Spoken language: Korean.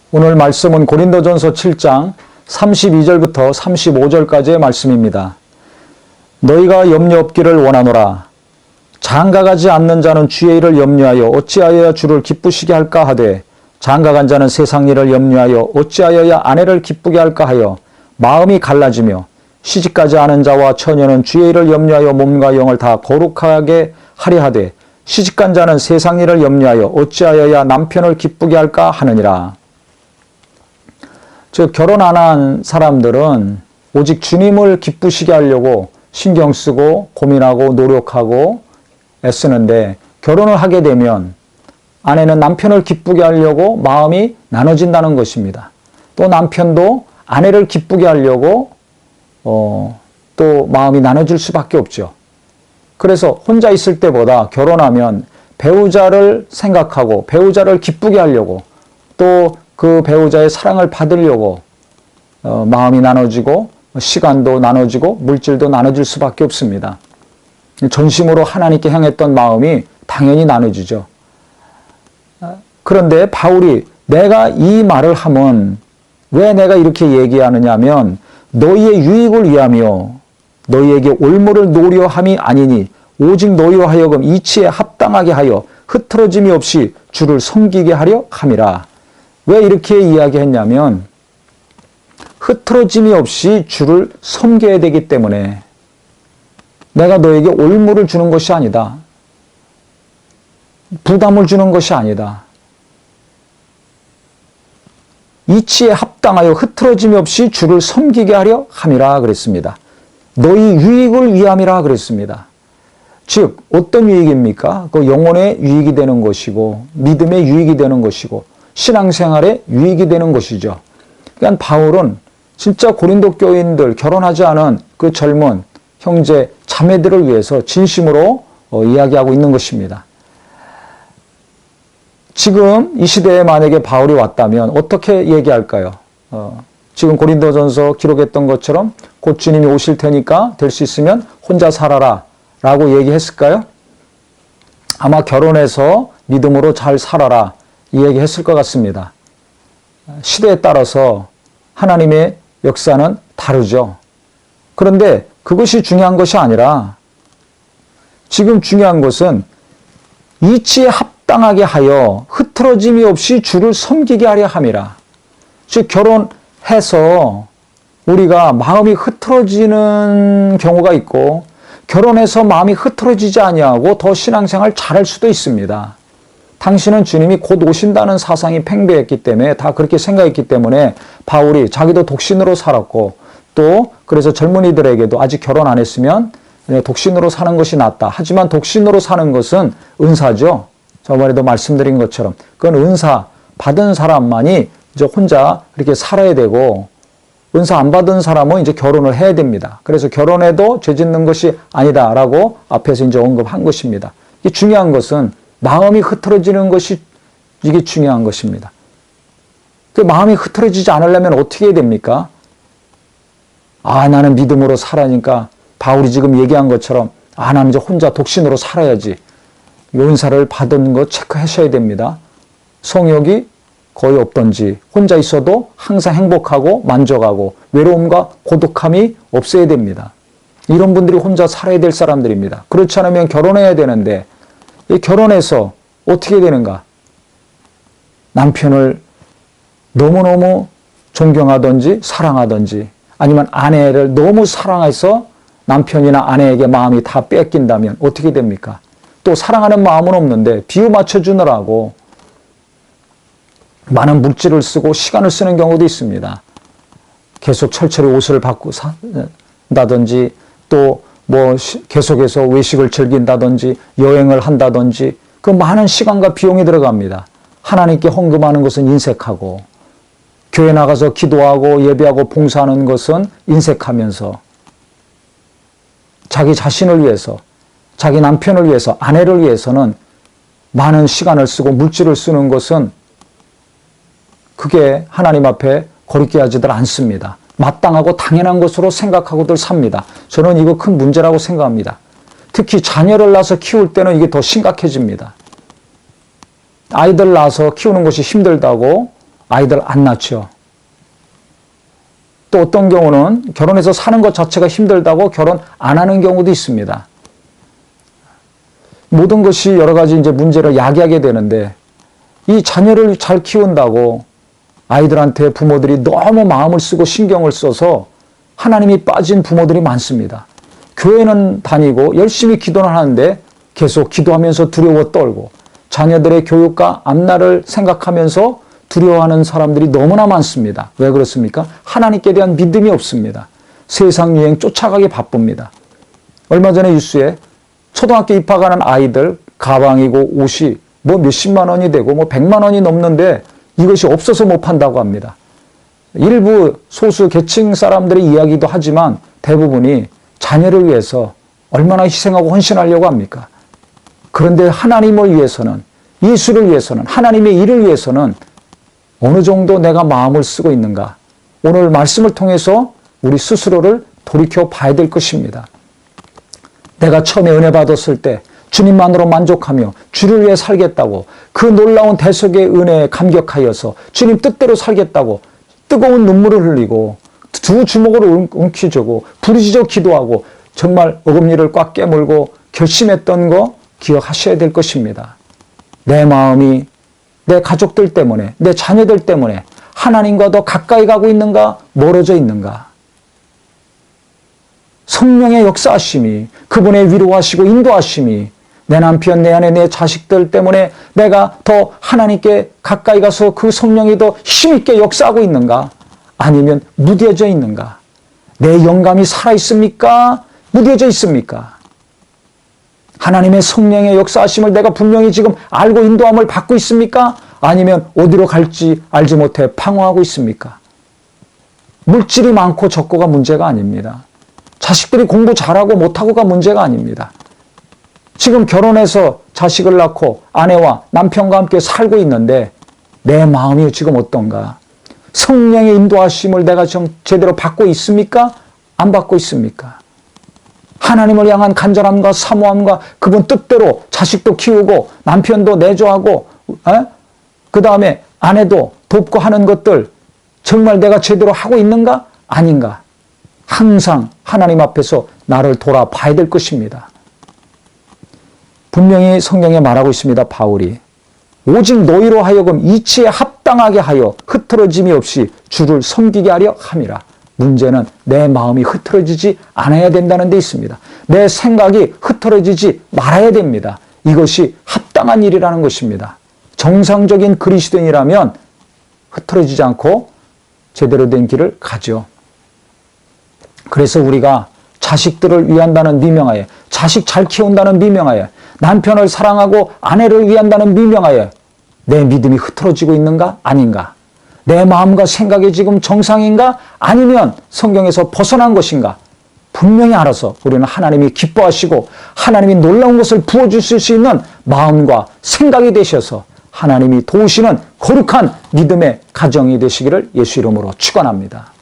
오늘 말씀은 고린도전서 7장 32절부터 35절까지의 말씀입니다. 너희가 염려 없기를 원하노라. 장가가지 않는 자는 주의 일을 염려하여 어찌하여야 주를 기쁘시게 할까 하되 장가간 자는 세상 일을 염려하여 어찌하여야 아내를 기쁘게 할까 하여 마음이 갈라지며 시집가지 않은 자와 처녀는 주의 일을 염려하여 몸과 영을 다 거룩하게 하려 하되 시집간 자는 세상 일을 염려하여 어찌하여야 남편을 기쁘게 할까 하느니라. 즉 결혼 안 한 사람들은 오직 주님을 기쁘시게 하려고 신경 쓰고 고민하고 노력하고 애쓰는데 결혼을 하게 되면 아내는 남편을 기쁘게 하려고 마음이 나눠진다는 것입니다. 또 남편도 아내를 기쁘게 하려고 또 마음이 나눠질 수밖에 없죠. 그래서 혼자 있을 때보다 결혼하면 배우자를 생각하고 배우자를 기쁘게 하려고 또 그 배우자의 사랑을 받으려고 마음이 나눠지고 시간도 나눠지고 물질도 나눠질 수밖에 없습니다. 전심으로 하나님께 향했던 마음이 당연히 나눠지죠. 그런데 바울이 내가 이 말을 하면 왜 내가 이렇게 얘기하느냐 하면 너희의 유익을 위하며 너희에게 올무를 노려함이 아니니 오직 너희와 하여금 이치에 합당하게 하여 흐트러짐이 없이 주를 섬기게 하려 함이라. 왜 이렇게 이야기했냐면 흐트러짐이 없이 주를 섬겨야 되기 때문에 내가 너에게 올무를 주는 것이 아니다. 부담을 주는 것이 아니다. 이치에 합당하여 흐트러짐이 없이 주를 섬기게 하려 함이라 그랬습니다. 너희 유익을 위함이라 그랬습니다. 즉 어떤 유익입니까? 그 영혼의 유익이 되는 것이고 믿음의 유익이 되는 것이고 신앙생활의 유익이 되는 것이죠. 그러니까 바울은 진짜 고린도 교인들 결혼하지 않은 그 젊은 형제 자매들을 위해서 진심으로 이야기하고 있는 것입니다. 지금 이 시대에 만약에 바울이 왔다면 어떻게 얘기할까요? 지금 고린도전서 기록했던 것처럼 곧 주님이 오실 테니까 될 수 있으면 혼자 살아라 라고 얘기했을까요? 아마 결혼해서 믿음으로 잘 살아라 이 얘기했을 것 같습니다. 시대에 따라서 하나님의 역사는 다르죠. 그런데 그것이 중요한 것이 아니라 지금 중요한 것은 이치에 합당하게 하여 흐트러짐이 없이 주를 섬기게 하려 함이라. 즉 결혼해서 우리가 마음이 흐트러지는 경우가 있고 결혼해서 마음이 흐트러지지 아니하고 더 신앙생활 잘할 수도 있습니다. 당신은 주님이 곧 오신다는 사상이 팽배했기 때문에 다 그렇게 생각했기 때문에 바울이 자기도 독신으로 살았고 또 그래서 젊은이들에게도 아직 결혼 안 했으면 독신으로 사는 것이 낫다. 하지만 독신으로 사는 것은 은사죠. 저번에도 말씀드린 것처럼 그건 은사 받은 사람만이 이제 혼자 이렇게 살아야 되고 은사 안 받은 사람은 이제 결혼을 해야 됩니다. 그래서 결혼해도 죄 짓는 것이 아니다라고 앞에서 이제 언급한 것입니다. 이 중요한 것은 마음이 흐트러지는 것이 이게 중요한 것입니다. 그 마음이 흐트러지지 않으려면 어떻게 해야 됩니까? 나는 믿음으로 살아니까 바울이 지금 얘기한 것처럼 나는 이제 혼자 독신으로 살아야지. 은사를 받은 거 체크하셔야 됩니다. 성욕이 거의 없던지 혼자 있어도 항상 행복하고 만족하고 외로움과 고독함이 없어야 됩니다. 이런 분들이 혼자 살아야 될 사람들입니다. 그렇지 않으면 결혼해야 되는데 이 결혼해서 어떻게 되는가? 남편을 너무너무 존경하든지 사랑하든지 아니면 아내를 너무 사랑해서 남편이나 아내에게 마음이 다 뺏긴다면 어떻게 됩니까? 또 사랑하는 마음은 없는데 비유 맞춰주느라고 많은 물질을 쓰고 시간을 쓰는 경우도 있습니다. 계속 철철이 옷을 바꾸고 산다든지 또 계속해서 외식을 즐긴다든지 여행을 한다든지 그 많은 시간과 비용이 들어갑니다. 하나님께 헌금하는 것은 인색하고 교회 나가서 기도하고 예배하고 봉사하는 것은 인색하면서 자기 자신을 위해서 자기 남편을 위해서 아내를 위해서는 많은 시간을 쓰고 물질을 쓰는 것은 그게 하나님 앞에 거룩게 하지들 않습니다. 마땅하고 당연한 것으로 생각하고들 삽니다. 저는 이거 큰 문제라고 생각합니다. 특히 자녀를 낳아서 키울 때는 이게 더 심각해집니다. 아이들 낳아서 키우는 것이 힘들다고 아이들 안 낳죠. 또 어떤 경우는 결혼해서 사는 것 자체가 힘들다고 결혼 안 하는 경우도 있습니다. 모든 것이 여러 가지 이제 문제를 야기하게 되는데 이 자녀를 잘 키운다고 아이들한테 부모들이 너무 마음을 쓰고 신경을 써서 하나님이 빠진 부모들이 많습니다. 교회는 다니고 열심히 기도는 하는데 계속 기도하면서 두려워 떨고 자녀들의 교육과 앞날을 생각하면서 두려워하는 사람들이 너무나 많습니다. 왜 그렇습니까? 하나님께 대한 믿음이 없습니다. 세상 유행 쫓아가기 바쁩니다. 얼마 전에 뉴스에 초등학교 입학하는 아이들 가방이고 옷이 뭐 몇십만 원이 되고 뭐 100만 원이 넘는데 이것이 없어서 못 판다고 합니다. 일부 소수 계층 사람들의 이야기도 하지만 대부분이 자녀를 위해서 얼마나 희생하고 헌신하려고 합니까? 그런데 하나님을 위해서는, 예수를 위해서는, 하나님의 일을 위해서는 어느 정도 내가 마음을 쓰고 있는가? 오늘 말씀을 통해서 우리 스스로를 돌이켜 봐야 될 것입니다. 내가 처음에 은혜 받았을 때 주님만으로 만족하며 주를 위해 살겠다고 그 놀라운 대속의 은혜에 감격하여서 주님 뜻대로 살겠다고 뜨거운 눈물을 흘리고 두 주먹으로 움켜쥐고 부르짖어 기도하고 정말 어금니를 꽉 깨물고 결심했던 거 기억하셔야 될 것입니다. 내 마음이 내 가족들 때문에 내 자녀들 때문에 하나님과 더 가까이 가고 있는가 멀어져 있는가. 성령의 역사하심이 그분의 위로하시고 인도하심이 내 남편, 내 아내, 내 자식들 때문에 내가 더 하나님께 가까이 가서 그 성령이 더 힘있게 역사하고 있는가? 아니면 무뎌져 있는가? 내 영감이 살아있습니까? 무뎌져 있습니까? 하나님의 성령의 역사하심을 내가 분명히 지금 알고 인도함을 받고 있습니까? 아니면 어디로 갈지 알지 못해 방황하고 있습니까? 물질이 많고 적고가 문제가 아닙니다. 자식들이 공부 잘하고 못하고가 문제가 아닙니다. 지금 결혼해서 자식을 낳고 아내와 남편과 함께 살고 있는데 내 마음이 지금 어떤가? 성령의 인도하심을 내가 제대로 받고 있습니까? 안 받고 있습니까? 하나님을 향한 간절함과 사모함과 그분 뜻대로 자식도 키우고 남편도 내조하고 그 다음에 아내도 돕고 하는 것들 정말 내가 제대로 하고 있는가? 아닌가? 항상 하나님 앞에서 나를 돌아봐야 될 것입니다. 분명히 성경에 말하고 있습니다. 바울이 오직 너희로 하여금 이치에 합당하게 하여 흐트러짐이 없이 주를 섬기게 하려 함이라. 문제는 내 마음이 흐트러지지 않아야 된다는 데 있습니다. 내 생각이 흐트러지지 말아야 됩니다. 이것이 합당한 일이라는 것입니다. 정상적인 그리스도인이라면 흐트러지지 않고 제대로 된 길을 가죠. 그래서 우리가 자식들을 위한다는 미명하에, 자식 잘 키운다는 미명하에, 남편을 사랑하고 아내를 위한다는 미명하에 내 믿음이 흐트러지고 있는가? 아닌가? 내 마음과 생각이 지금 정상인가? 아니면 성경에서 벗어난 것인가? 분명히 알아서 우리는 하나님이 기뻐하시고 하나님이 놀라운 것을 부어주실 수 있는 마음과 생각이 되셔서 하나님이 도우시는 거룩한 믿음의 가정이 되시기를 예수 이름으로 축원합니다.